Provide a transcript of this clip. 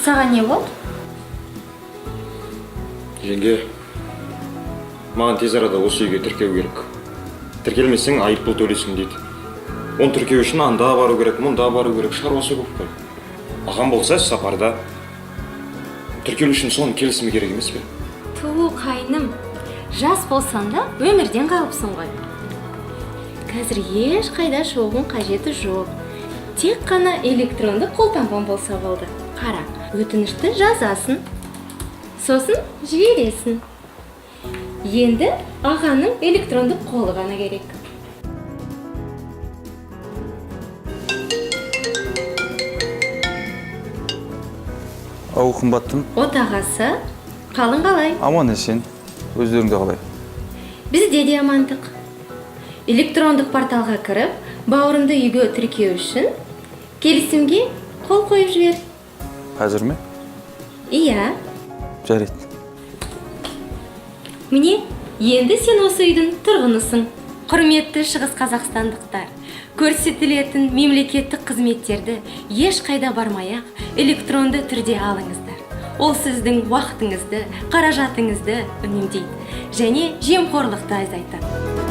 Саған не болды? Жеңге, маған тез арада осы үйге тіркеу керек. Тіркелмесең айыппұл төлейсің дейді. Оны тіркеу үшін анда бару керек, мұнда бару керек, шаруасы көп қой. Ағам болса сапарда. Тіркелу үшін соның келісімі керек емес пе? Ту, қайным, жас болсаң да өмірден қалыпсың ғой. Қазір еш қайда шығудың қажеті жоқ. Тек қана электронды қолтаңбаң болса болды. Қара, өтінішті жазасын. Сосын жібересің. Енді ағаның электронды қолы ғана керек. Ау, қымбаттым. Отағасы, қалың қалай? Аман есен. Өздеріңде қалай? Бізде де амандық. Электрондық порталға кіріп, бауырымды үйге тіркеу үшін келісімге қол қойып жібер. Қазір ме? Иә. Жарайды. Міне, енді сен осы үйдің тұрғынысың. Құрметті шығыс қазақстандықтар, көрсетілетін мемлекеттік қызметтерді ешқайда бармай-ақ электронды түрде алыңыздар. Ол сіздің уақытыңызды, қаражатыңызды үнемдейді және жемқорлықты азайтады.